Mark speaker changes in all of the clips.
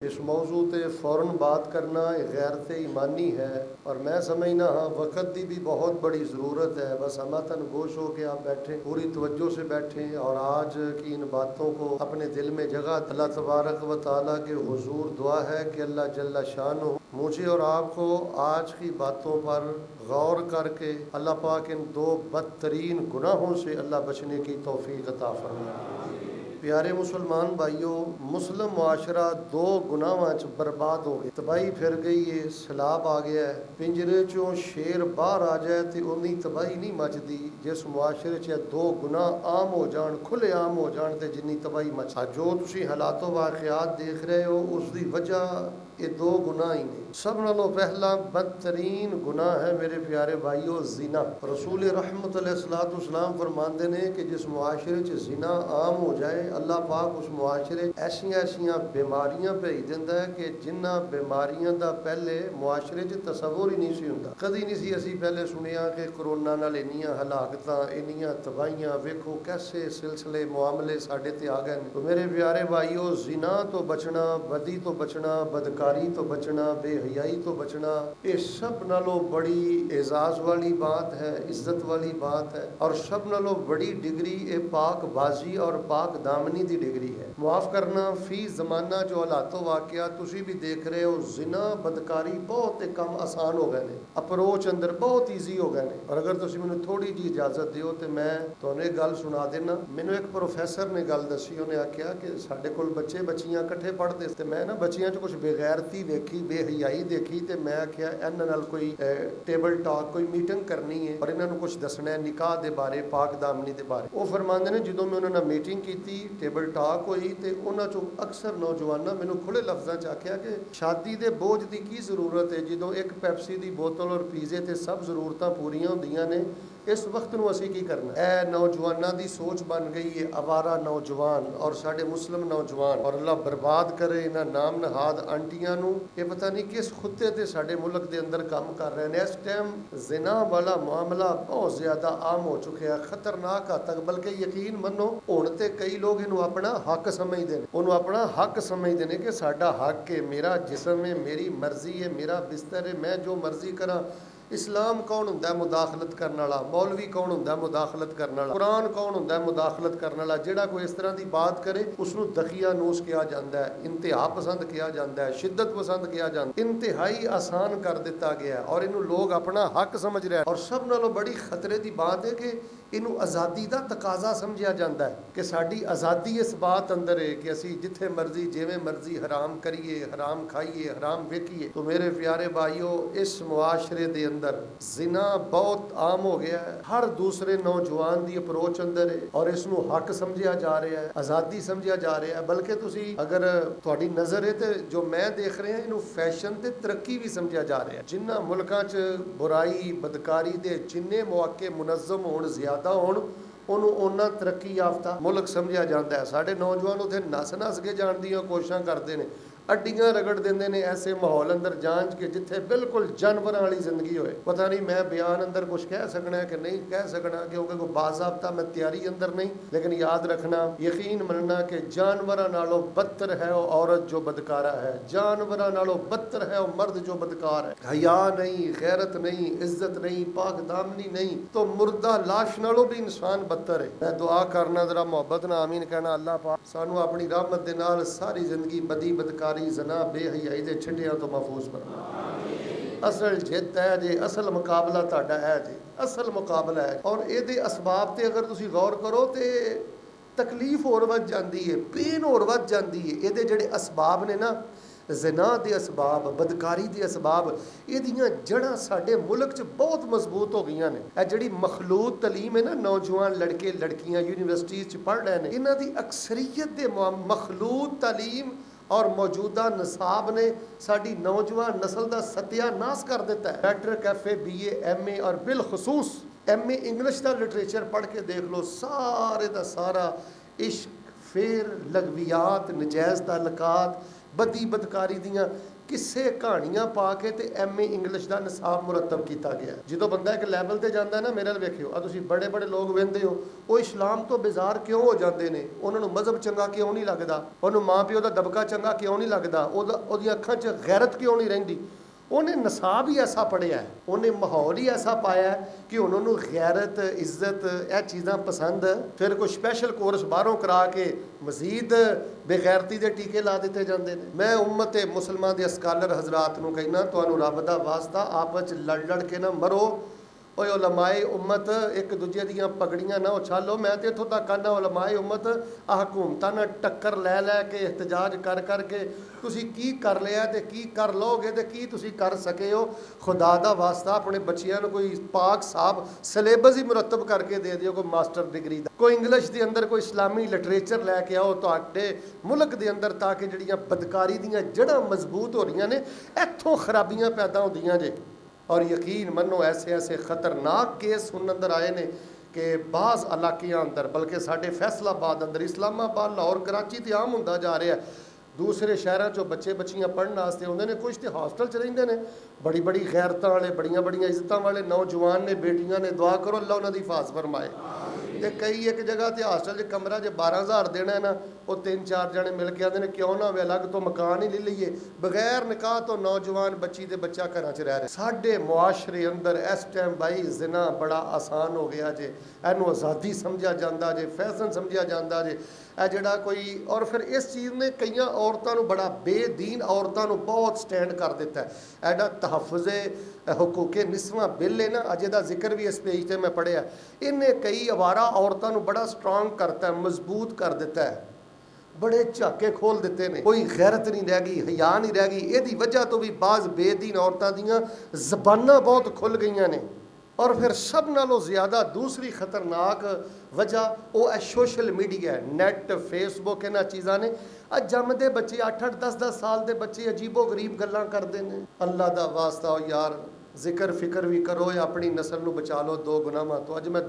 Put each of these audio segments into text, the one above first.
Speaker 1: इस मौजू ते फ़ौरन बात करना गैरत ईमानी है और मैं समझना हाँ वक़्त की भी बहुत बड़ी ज़रूरत है। बस हमतन गोश हो के आप बैठें, पूरी तवज्जो से बैठें और आज की इन बातों को अपने दिल में जगह। अल्लाह तबारक व तआला के हुजूर दुआ है कि अल्लाह जल्ला शान हो मुझे और आपको आज की बातों पर गौर करके अल्लाह पाक इन दो बदतरीन गुनाहों से अल्लाह बचने की तौफीक अता फरमाए। प्यारे मुसलमान भाइयों, मुस्लिम मुआशरा दो गुनाहों च बर्बाद हो गया, तबाही फिर गई है, सैलाब आ गया है। पिंजरे चों शेर बाहर आ जाए तो उन्नी तबाही नहीं मचती जिस मुआशरे च दो गुनाह आम हो जान, खुले आम हो जान तो जिन्नी तबाही मच। जो तुसी हालातों वाक़ियात देख रहे हो उसकी वजह ये दो गुनाह ही ने। सब नालों पहला बदतरीन गुनाह है मेरे प्यारे भाइयों जिना। रसूल रहमत अलैहिस्सलाम फरमाते ने कि जिस मुआशरे च जिना आम हो जाए अल्लाह पाक उस मुआशरे ऐसियां ऐसियां बीमारियां भेज दिंदा है कि जिन्हां बीमारियां दा पहले मुआशरे च तसव्वुर ही नहीं सी हुंदा। कदी नहीं सी असीं पहले सुनिया कि कोरोना नाल इन्नियां हलाकतां, इन्नियां तबाहियां, वेखो कैसे सिलसिले मुआमले साडे ते आ गए ने। तो मेरे प्यारे भाइयों, जिना तो बचना, बदी तो बचना, बदकारी तो बचना, बेहयाई तो बचना, ये सब नालों बड़ी एजाज वाली बात है, इज्जत वाली बात है और सब नालों बड़ी डिग्री ये पाक बाजी और पाक दामनी की डिग्री है। मुआफ करना फी जमाना जो हालातों वाकया तुसी भी देख रहे हो, जिना बदकारी बहुत एक कम आसान हो गए ने, अप्रोच अंदर बहुत ईजी हो गए ने। और अगर तुसी मैनूं थोड़ी जी इजाजत दिओ तो मैं तुहानूं एक गल सुना देना। मैनूं एक प्रोफैसर ने गल दसी, उन्हें आख्या कि साडे कोल बच्चे बच्चियां इकट्ठे पढ़ते ते मैं ना बच्चियां च कुछ बेगैरती देखी, बेहयाई देखी तो मैं आख्या इन्हां नाल कोई टेबल टॉक, कोई मीटिंग करनी है और इन्हां नूं कुछ दसना है निकाह दे बारे, पाक दामनी दे बारे। वो फरमांदे ने जदों मैं उन्हां नाल मीटिंग की, टेबल टॉक हुई तो उन्हां चों अक्सर नौजवानां मैनूं खुले लफ्ज़ां च आख्या कि शादी दे बोझ की की जरूरत है जदों एक पैप्सी की बोतल और पीजे ते सब जरूरतां पूरीआं हुंदियां ने, इस वक्त नूं असीं की करना। ए नौजवानों की सोच बन गई है, आवारा नौजवान और साडे मुस्लिम नौजवान, और अल्लाह बर्बाद करे इन्हां नाम नहाद आंटियां नूं। ये पता नहीं किस खुत्ते ते साडे मुल्क दे अंदर काम कर रहे हैं। इस टाइम जिना वाला मामला बहुत ज़्यादा आम हो चुका है, खतरनाक हद तक, बल्कि यकीन मनो हुण ते कई लोग इनू अपना हक समझते हैं, उन्होंने अपना हक समझते हैं कि साडा हक है, मेरा जिसम है, मेरी मर्जी है, मेरा बिस्तर है, मैं जो मर्जी करा। इस्लाम कौन हुंदा है मुदाखलत करने वाला? मौलवी कौन हुंदा है मुदाखलत करने वाला? कुरान कौन हुंदा है मुदाखलत करने वाला? जिहड़ा कोई इस तरह की बात करे उसनूं दखिया नूस किया जाता है, इंतहा पसंद किया जाता है, शिद्दत पसंद किया जाता है, इंतहाई आसान कर दिता गया है और इनू लोग अपना हक समझ रहे हैं। और सब नालों बड़ी खतरे की बात है कि इनू आज़ादी का तकाजा समझिया जाता है कि साडी आज़ादी इस बात अंदर है कि असी जिथे मर्जी जिवें मर्जी हराम करिए, हराम खाइए, हराम वेखिए। तो मेरे प्यारे भाइयों, इस मुआशरे दे अंदर जिना बहुत आम हो गया है, हर दूसरे नौजवान की अप्रोच अंदर है और इसनूं हक समझिया जा रहा है, आज़ादी समझिया जा रहा है। बल्कि तुसी अगर तुहाडी नज़र है तो जो मैं देख रहे हैं इनू फैशन ते तरक्की भी समझिया जा रहा है। जिन्हां मुल्कां च बुराई बदकारी दे जिन्ने मौके मुनज़्ज़म होण, ज़्यादा होण, उन्होंने उन्ना तरक्की याफ्ता मुल्क समझिया जाता है। साढ़े नौजवान उत्थे नस नस के जाण दी कोशिशां करते हैं, अड्डियां रगड़ देंदे ने ऐसे माहौल अंदर जान के जिथे बिल्कुल जानवरां वाली जिंदगी होए। पता नहीं मैं बयान अंदर कुछ कह सकना है कि नहीं कह सकना, क्योंकि कोई बाज़ाब्ता मैं तैयारी अंदर नहीं। लेकिन याद रखना, यकीन मनना कि जानवरां नालों बदतर है वो औरत जो बदकारा है, जानवरां नालों बदतर है वो मर्द जो बदकार है। हया नहीं, गैरत नहीं, इज्जत नहीं, पाक दामनी नहीं, तो मुर्दा लाश नालों भी इंसान बदतर है। मैं दुआ करना, जरा मोहब्बत ना आमीन कहना, अल्लाह पाक सानू अपनी रहमत दे नाल सारी जिंदगी बदी बदकार जना बेहयाई दे छिटियां तो महफूज फरमा। असल जित है जी, असल मुकाबला तुहाडा है जी, असल मुकाबला है। और ये असबाब ते अगर तुसी गौर करो तो तकलीफ होर वध जाती है, पेन होर वध जाती है। ये जिहड़े असबाब ने ना, जिना के असबाब, बदकारी के असबाब, ये जड़ां साडे मुल्क च बहुत मजबूत हो गई ने। यह जिहड़ी मखलूत तलीम है ना, नौजवान लड़के लड़कियां यूनीवर्सिटी च पढ़ रहे हैं, इन्हां दी अक्सरीयत दे मखलूत तलीम और मौजूदा निसाब ने साडी नौजवान नस्ल का सत्यानाश कर दिता है। मैट्रिक FA BA MA और बिलखसूस MA इंग्लिश का लिटरेचर पढ़ के देख लो, सारे का सारा इश्क, फेर, लगवियात, नजायज़ ताल्लुकात, ਬਦੀ ਬਦਕਾਰੀ ਦੀਆਂ ਕਿਸੇ ਕਹਾਣੀਆਂ ਪਾ ਕੇ ਤੇ MA ਇੰਗਲਿਸ਼ ਦਾ ਨਿਸਾਬ ਮੁਰਤਬ ਕੀਤਾ ਗਿਆ। ਜਦੋਂ ਬੰਦਾ ਇੱਕ ਲੈਵਲ ਤੇ ਜਾਂਦਾ ਨਾ, ਮੇਰੇ ਨਾਲ ਵੇਖਿਓ, ਆ ਤੁਸੀਂ ਬੜੇ ਬੜੇ ਲੋਕ ਵੇਖਦੇ ਹੋ, ਉਹ ਇਸਲਾਮ ਤੋਂ ਬੇਜ਼ਾਰ ਕਿਉਂ ਹੋ ਜਾਂਦੇ ਨੇ? ਉਹਨਾਂ ਨੂੰ ਮਜ਼ਹਬ ਚੰਗਾ ਕਿਉਂ ਨਹੀਂ ਲੱਗਦਾ? ਉਹਨੂੰ ਮਾਂ ਪਿਓ ਦਾ ਦਬਕਾ ਚੰਗਾ ਕਿਉਂ ਨਹੀਂ ਲੱਗਦਾ? ਉਹਦੀਆਂ ਅੱਖਾਂ 'ਚ ਗੈਰਤ ਕਿਉਂ ਨਹੀਂ ਰਹਿੰਦੀ? ਉਹਨੇ ਨਸਾਬ ਹੀ ਐਸਾ ਪੜ੍ਹਿਆ ਹੈ, ਉਹਨੇ ਮਾਹੌਲ ਹੀ ਐਸਾ ਪਾਇਆ ਕਿ ਉਹਨਾਂ ਨੂੰ ਗੈਰਤ, ਇੱਜ਼ਤ, ਇਹ ਚੀਜ਼ਾਂ ਪਸੰਦ। ਫਿਰ ਕੋਈ ਸਪੈਸ਼ਲ ਕੋਰਸ ਬਾਹਰੋਂ ਕਰਾ ਕੇ ਮਜ਼ੀਦ ਬੇਗੈਰਤੀ ਦੇ ਟੀਕੇ ਲਾ ਦਿੱਤੇ ਜਾਂਦੇ ਨੇ। ਮੈਂ ਉਮਤ ਮੁਸਲਮਾਨ ਦੇ ਸਕਾਲਰ ਹਜ਼ਰਾਤ ਨੂੰ ਕਹਿੰਦਾ, ਤੁਹਾਨੂੰ ਰੱਬ ਦਾ ਵਾਸਤਾ ਆਪਸ 'ਚ ਲੜ ਕੇ ਨਾ ਮਰੋ। ਓਏ ਉਲਮਾਏ ਉਮਤ ਇੱਕ ਦੂਜੇ ਦੀਆਂ ਪਗੜੀਆਂ ਨਾ ਉਛਾਲੋ। ਮੈਂ ਤੇ ਇੱਥੋਂ ਤੱਕ ਕਹਿੰਦਾ, ਉਲਮਾਏ ਉਮਤ ਆਹ ਹਕੂਮਤਾਂ ਨਾਲ ਟੱਕਰ ਲੈ ਕੇ ਇhtਜਾਜ ਕਰਕੇ ਤੁਸੀਂ ਕੀ ਕਰ ਲਿਆ ਤੇ ਕੀ ਕਰ ਲਓਗੇ ਤੇ ਕੀ ਤੁਸੀਂ ਕਰ ਸਕੇ ਹੋ? ਖੁਦਾ ਦਾ ਵਾਸਤਾ ਆਪਣੇ ਬੱਚਿਆਂ ਨੂੰ ਕੋਈ ਪਾਕ ਸਾਬ ਸਿਲੇਬਸ ਹੀ ਮੁਰਤਬ ਕਰਕੇ ਦੇ ਦਿਓ, ਕੋਈ ਮਾਸਟਰ ਡਿਗਰੀ ਦਾ, ਕੋਈ ਇੰਗਲਿਸ਼ ਦੇ ਅੰਦਰ ਕੋਈ ਇਸਲਾਮੀ ਲਿਟਰੇਚਰ ਲੈ ਕੇ ਆਓ ਤੁਹਾਡੇ ਮੁਲਕ ਦੇ ਅੰਦਰ, ਤਾਂ ਕਿ ਜਿਹੜੀਆਂ ਬਦਕਾਰੀ ਦੀਆਂ ਜੜ੍ਹਾਂ ਮਜ਼ਬੂਤ ਹੋ ਰਹੀਆਂ ਨੇ, ਇੱਥੋਂ ਖਰਾਬੀਆਂ ਪੈਦਾ ਹੁੰਦੀਆਂ ਜੇ। और यकीन मनो ऐसे ऐसे ख़तरनाक केस हुन अंदर आए ने कि बाज़ इलाकियां अंदर, बल्कि साढ़े फैसलाबाद अंदर, इस्लामाबाद, लाहौर, कराची तो आम होंदा जा रहा है। दूसरे शहरों चो बच्चे बच्चियां पढ़ने वास्ते आउंदे ने, कुछ तो हॉस्टल च रहिंदे ने, बड़ी बड़ी गैरतां वाले, बड़ियां बड़ियां इज्जतां वाले नौजवान ने, बेटियां ने। दुआ करो अल्लाह उन्हां दी हिफाज़त फरमाए। ते कई एक जगह ते हॉस्टल च कमरा जे 12,000 देना है ना, वो 3-4 जने मिल के आते हैं क्यों ना अलग तो मकान ही ले लीए, बगैर निकाह तो नौजवान बच्ची ते बच्चा घर च रह रहे। साडे मुआशरे अंदर इस टाइम भाई जिना बड़ा आसान हो गया जे, इनू आज़ादी समझा जाता जे, फैशन समझा जाता जे, जड़ा कोई। और फिर इस चीज़ ने कई औरतों को बड़ा बेदीन औरतों को बहुत स्टैंड कर दिता है। एडा तहफ़ुज़े हुकूके निस्वां बिल है ना, अजे का जिक्र भी इस पेज पर मैं पढ़िया, इन्हें कई अवारा औरतों को बड़ा स्ट्रॉन्ग करता है, मजबूत कर दिता है, बड़े झाके खोल दिते ने। कोई गैरत नहीं रह गई, हया नहीं रह गई। इहदी वजह तो भी बाज़ बेदीन औरतां दियां ज़बानां बहुत खुल गईयां ने। और फिर सब नालों ज़्यादा दूसरी खतरनाक वजह वो है सोशल मीडिया, नेट, फेसबुक, इन्हां चीज़ां ने। अज जमदे बच्चे 8-8 10-10 साल के बच्चे अजीबो गरीब गल्लां करते हैं। अल्लाह दा वास्ता हो यार, जिक्र फिक्र भी करो, अपनी नस्ल को बचा लो दो गुनाहों तो। अज मैं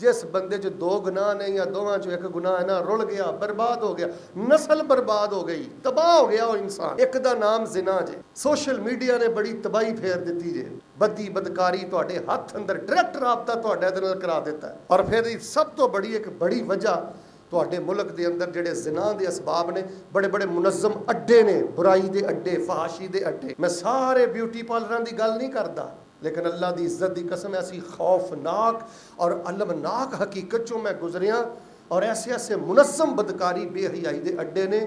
Speaker 1: जिस बंदे च 2 गुनाह ने या दोवां चो एक गुनाह है ना, रुल गया, बर्बाद हो गया, नस्ल बर्बाद हो गई, तबाह हो गया वो इंसान। एक दा नाम जिना जे। सोशल मीडिया ने बड़ी तबाही फेर दी जे, बदी बदकारी तुहाडे हथ अंदर डायरैक्ट राबता तुहाडे नाल करा दिता है। और फिर सब तो बड़ी एक बड़ी वजह तुहाडे मुल्क के अंदर जिहड़े जिना के असबाब ने, बड़े बड़े मुनज़म अड्डे ने, बुराई के अड्डे, फहाशी के अड्डे। मैं सारे ब्यूटी पार्लर की गल नहीं करता, लेकिन अल्लाह की इज्जत की कसम ऐसी खौफनाक और अलमनाक हकीकत चों मैं गुजरिया। और ऐसे ऐसे मुनज़म बदकारी बेहयाई के अड्डे ने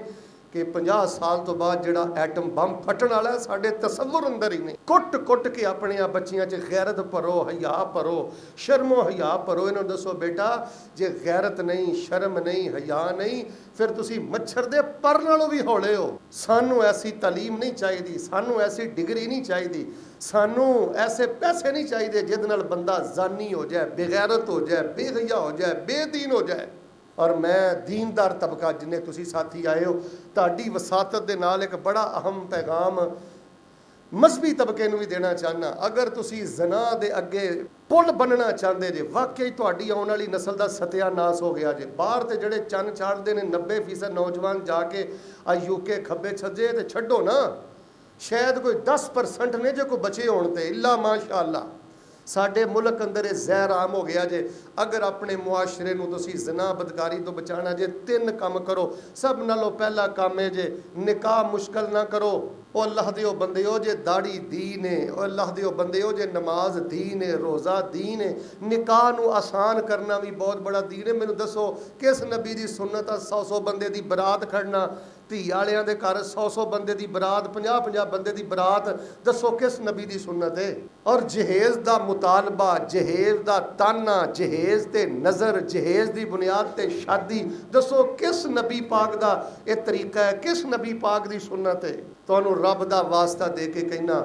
Speaker 1: कि 50 साल तो बाद जिहड़ा एटम बम फटन वाला है, साडे तसव्वुर अंदर ही नहीं। कुट कुट के अपने बच्चियां च गैरत भरो, हया भरो, शर्मो हया भरो। इन्होंने दसो बेटा, जे गैरत नहीं, शर्म नहीं, हया नहीं, फिर तुसी मच्छर दे पर नालों भी हौले हो। सानू ऐसी तालीम नहीं चाहिए, सानू ऐसी डिग्री नहीं चाहिए, सानू ऐसे पैसे नहीं चाहिए जिहदे नाल बंदा जानी हो जाए, बेगैरत हो जाए, बेहया हो जाए, बेदीन हो जाए। और मैं दीनदार तबका जिन्हें तुसी साथी आए हो, ताड़ी वसातत दे नाल एक बड़ा अहम पैगाम मजहबी तबके नूं भी देना चाहना। अगर तुसी ज़ना दे अगे पुल बनना चाहते जे, वाकई तुहाडी आउण वाली नस्ल का सत्यानाश हो गया जे। बाहर ते जिहड़े चंन चाढ़ते हैं 90% नौजवान जाके UK खब्बे सज्जे ते छड्डो ना, शायद कोई 10% ने जो कोई बचे होण ते, इल्ला माशा अल्लाह। साडे मुल्क अंदर ज़हर आम हो गया जे। अगर अपने मुआशरे नूं तुसी ज़ना बदकारी तो बचाना जे, 3 काम करो। सब नालों पहला काम है जे निकाह मुश्किल ना करो। ओ अल्लाह दे बंदे हो जे दाड़ी दीन है, ओ अल्लाह दे बंदे हो जे नमाज दीन है, रोज़ा दीन है, निकाह नूं आसान करना भी बहुत बड़ा दीन है। मैनूं दसो किस नबी दी सुन्नत आ 100-100 बंदे दी बरात खड़ना, धी वालियां दे घर 100-100 बंदे दी बरात, 50-50 बंदे दी बरात, दसो किस नबी दी सुन्नत है? और जहेज़ दा मुतालबा, जहेज़ दा ताना, जहेज़ ते नज़र, जहेज़ दी बुनियाद ते शादी, दसो किस नबी पाक दा ये तरीका है, किस नबी पाक दी सुन्नत है? तुहानूं रब दा वास्ता दे के कहना,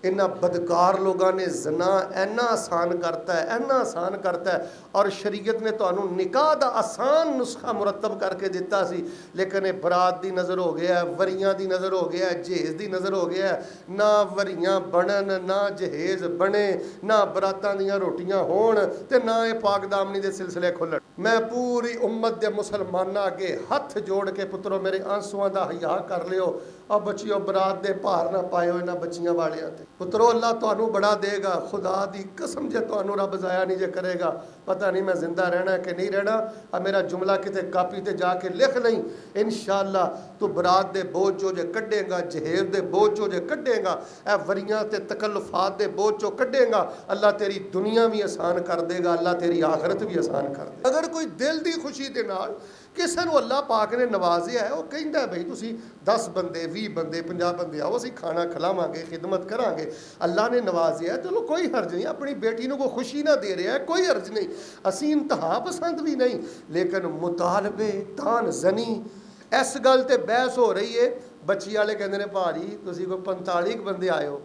Speaker 1: इन्हां बदकार लोगों ने जना इन्ना आसान करता है, इन्ना आसान करता है। और शरीयत ने तुहानू निकाह दा आसान नुस्खा मुरतब करके दिता सी, लेकिन ये बरात दी नज़र हो गया, वरियां दी नज़र हो गया, जहेज़ दी नज़र हो गया। ना वरियां बनन, ना जहेज़ बने, ना बरातां दियां रोटियां होण, ते ना ये पाक दामनी दे सिलसिले खुल्लण। मैं पूरी उम्मत दे मुसलमानां अगे हथ जोड़ के पुत्रो मेरे आंसुआं दा हया कर लियो। और बच्चियों बरात दे भार ना पायो इन्हां बच्चियां वालियां ते। पुत्रो अल्लाह तुहानू बड़ा देगा, खुदा दी कसम जे तुहानू रब ज़ाया नहीं जे करेगा। पता नहीं मैं जिंदा रहना कि नहीं रहना। अब मेरा जुमला किते कापी ते जाके लिख नहीं, इंशाअल्लाह तू बरात दे बोझ चो जे कड्डेगा, जहेज दे बोझ चो जे कड्डेगा, ए वरियां ते तकल्लुफात दे बोझ चो कड्डेगा, अल्लाह तेरी दुनिया भी आसान कर देगा, अल्लाह तेरी आखिरत भी आसान कर देगा। अगर कोई दिल दी खुशी दे नाल किसी नूं अल्लाह पाक ने नवाजिया है, वो कहता है भाई तुसी 10 बंदे 20 बंदे 50 बंदे आओ, असीं खाना खिलावांगे, खिदमत करांगे, अल्लाह ने नवाजिया है, चलो कोई हर्ज नहीं। अपनी बेटी नूं कोई खुशी ना दे रहा है, कोई हर्ज नहीं, असीं इंतहा पसंद भी नहीं। लेकिन मुतालबे तान जनी इस गल ते बहस हो रही है। बच्ची वाले कहते हैं भाजी तुसी कोई 45 बंदे आयो,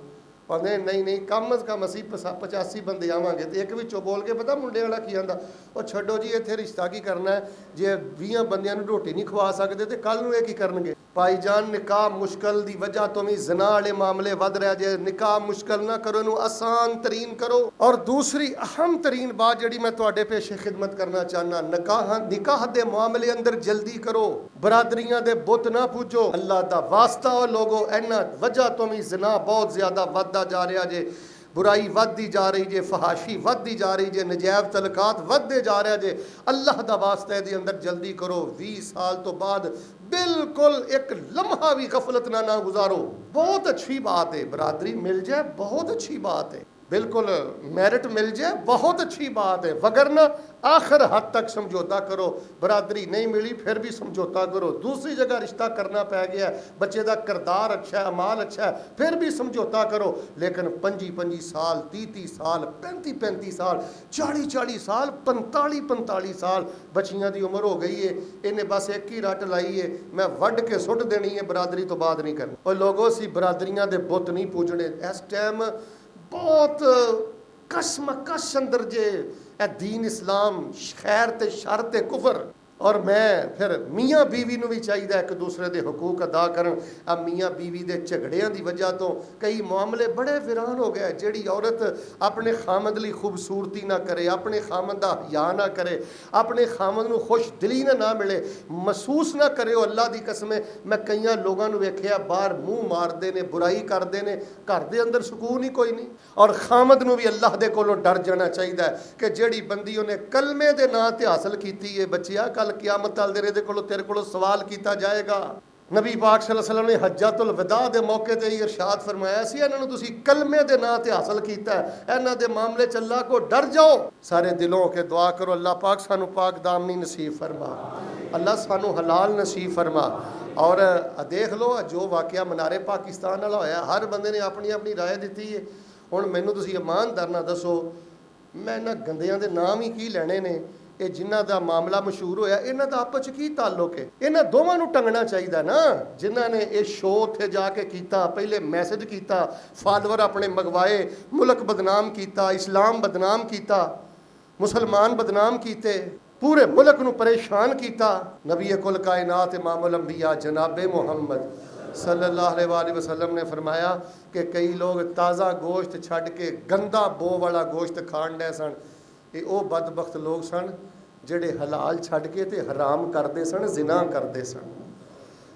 Speaker 1: कहते नहीं नहीं कम अज़ कम असीं 85 बंदे आवांगे। तो एक विचों बोल के पता मुंडे वाला की आंदा, वो छड्डो जी इत्थे रिश्ता की करना है, जे 20 बंदियां नूं रोटी नहीं खवा सकते तो कल नूं ये की करनगे। भाईजान निकाह मुश्किल दी वजह तो भी जना वाले मामले वध रहे। जे निकाह मुश्किल ना करो, इनू आसान तरीन करो। और दूसरी अहम तरीन बात जिहड़ी मैं तुहाडे पेशे खिदमत करना चाहना, निकाह दे मामले अंदर जल्दी करो, बरादरियां दे बुत ना पूजो। अल्लाह दा वास्ता हो लोगो, इन्हां वजह तो भी जना बहुत ज्यादा वधदा जा रहा जे, बुराई वधदी जा रही जे, फहाशी वधदी जा रही जे, नजैब तलकात वधदे जा रहा जे। अल्लाह दा वास्ता इहदे अंदर जल्दी करो। 20 साल तो बाद बिल्कुल एक लम्हा भी गफलत ना गुजारो। बहुत अच्छी बात है, बरादरी मिल जाए बहुत अच्छी बात है, बिल्कुल मेरिट मिल जाए बहुत अच्छी बात है, वगरना आखिर हद तक समझौता करो। बरादरी नहीं मिली फिर भी समझौता करो। दूसरी जगह रिश्ता करना पै गया, बच्चे का किरदार अच्छा है, अमाल अच्छा है, फिर भी समझौता करो। लेकिन 25-25 साल, 30-30 साल, 35-35 साल, 40-40 साल, 45-45 साल बच्चियां की उम्र हो गई है, इन्हें बस एक ही रट लाई है, मैं वढ़ के सुट देनी है, बरादरी तो बात नहीं करनी। और लोगों सी बरादरियां दे बुत नहीं पूजने। इस टाइम बहुत कसमकश अंदर जे दीन इस्लाम खैर ते शर ते कुफर। और मैं फिर मियाँ बीवी नूं भी चाहिए एक दूसरे के हकूक अदा करन। अब मियाँ बीवी के झगड़ियां की वजह तो कई मामले बड़े वीरान हो गए। जिहड़ी औरत अपने खामद लई खूबसूरती ना करे, अपने खामद दा हया ना करे, अपने खामद नूं खुश दिली ना मिले, महसूस ना करे, अल्लाह की कसम मैं कई लोगों नूं वेखिया बाहर मुँह मारते ने, बुराई करते हैं, घर के अंदर सुकून ही कोई नहीं। और खामद नूं भी अल्लाह दे कोलों डर जाना चाहिए कि जिहड़ी बंदी उन्हें कलमे के नां ते हासिल की है, बच्चिया कल क़यामत वाले दिन तेरे को सवाल किया जाएगा। नबी पाक सल्लल्लाहु अलैहि वसल्लम ने हज्जतुल वदा के मौके पर इरशाद फरमाया सी, इन्होंने तुसी कलमे के नां ते हासिल किया है, इन्हां दे मामले च अल्लाह को डर जाओ। सारे दिलों के दुआ करो, अल्लाह पाक सानू पाक दामनी नसीब फरमा, अल्लाह सानू हलाल नसीब फरमा। और देख लो जो वाकया मनारे पाकिस्तान वाला होया, हर बंदे ने अपनी अपनी राय दी है। हुण मैनू तुसी ईमानदार ना दसो, मैं इन्हां गंदियां दे नाम ही की लैणे ने, ये जिन्हां दा मामला मशहूर होया इन्हां दा आपस की ताल्लुक है। इन्हां दोवां नूं टंगना चाहिए ना, जिन्हां ने ये शो उत्थे जाके कीता, पहले मैसेज किया, फॉलोअर अपने मंगवाए, मुल्क बदनाम किया, इस्लाम बदनाम किया, मुसलमान बदनाम किए, पूरे मुल्क नूं परेशान किया। नबी कुल कायनात इमामुल अंबिया जनाबे मुहम्मद सल्लल्लाहु अलैहि वसल्लम ने फरमाया कि कई लोग ताज़ा गोश्त छड़ के गंदा बो वाला गोश्त खाण डे सन। ये वो बदबख्त लोग सन जिहड़े हलाल छड़ के ते हराम करते सन, जिना करते सन।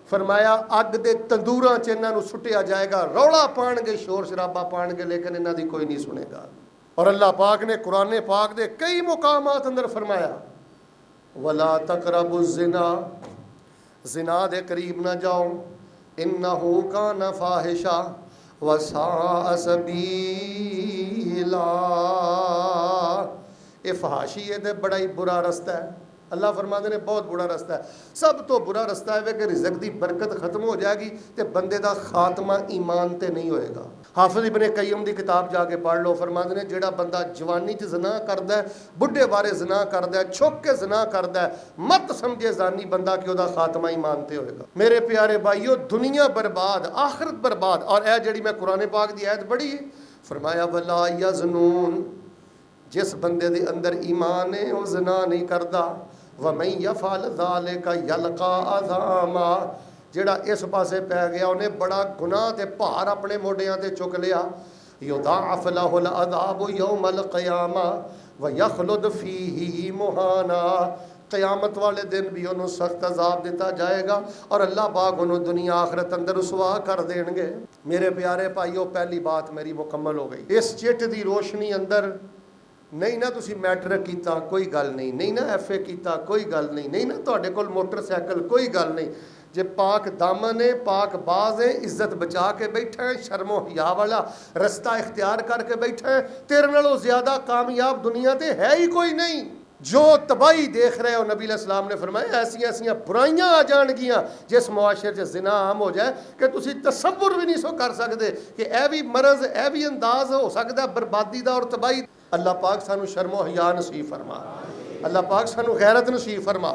Speaker 1: फरमाया अग दे तंदूरां च इन्हां नूं सुटिया जाएगा, रौला पाणगे, शोर शराबा पाणगे, लेकिन इन्हां दी कोई नहीं सुनेगा। और अल्लाह पाक ने कुरान पाक दे कई मुकामात अंदर फरमाया वला तकरबु ज़िना, ज़िना दे करीब ना जाओ, इन्नहु कान फाहिशा व साअ सबीला। ये फहाशी है तो बड़ा ही बुरा रस्ता है। अल्लाह फरमाते ने बहुत बुरा रस्ता है। सब तो बुरा रस्ता है कि रिज़्क की बरकत खत्म हो जाएगी तो बंदे का खात्मा ईमान ते नहीं होएगा। हाफिज़ इब्ने कय्यम की किताब जाके पढ़ लो, फरमाते ने जिहड़ा बंदा जवानी च ज़िना करदा है, बुढ़े बारे ज़िना करदा है, छुप के ज़िना करदा है, मत समझे जानी बंदा कि उहदा खात्मा ईमान ते होएगा। मेरे प्यारे भाईओ, दुनिया बर्बाद, आखिरत बर्बाद। और यह जिहड़ी मैं कुरान पाक की आयत पढ़ी है, फरमाया वला यज़नून, जिस बंदे दे अंदर ईमान है वह ज़िना नहीं करदा। वमन यफ़अल ज़ालिका यल्क़ा अज़ामा, जिहड़ा इस पासे पै गया उन्हें बड़ा गुनाह ते भार अपने मोढियां ते चुक लिया। युदाअफ़ लहुल अज़ाबु यौमल क़ियामा व यख़लुद फ़ीही मुहाना, क़यामत वाले दिन भी उन्होंने सख्त अजाब दिता जाएगा और अल्लाह पाक उन्होंने दुनिया आखिरत अंदर रुसवा कर देंगे। मेरे प्यारे भाईओ, पहली बात मेरी मुकम्मल हो गई। इस चिट की रोशनी अंदर नहीं ना तुसी मैट्रिक कीता कोई गल नहीं, नहीं ना FA कीता कोई गल नहीं, नहीं ना तुहाडे कोल मोटरसाइकिल कोई गल नहीं, जे पाक दामन है, पाक बाज है, इज्जत बचा के बैठा है, शर्मो हिया वाला रस्ता इख्तियार करके बैठा है, तेरे नालों ज्यादा कामयाब दुनिया ते है ही कोई नहीं। जो तबाही देख रहे हो, नबी अलैहिस्सलाम ने फरमाया ऐसियां ऐसियां बुराइयां आ जाणगियां जिस मुआशरे च ज़िना आम हो जाए कि तुसी तसव्वुर भी नहीं सो कर सकते कि यह भी मरज़, यह भी अंदाज हो सकता है बर्बादी का और तबाही। अल्लाह पाक सानू शर्मो हिया नसीब फरमा, अल्लाह पाक सानू गैरत नसीब फरमा।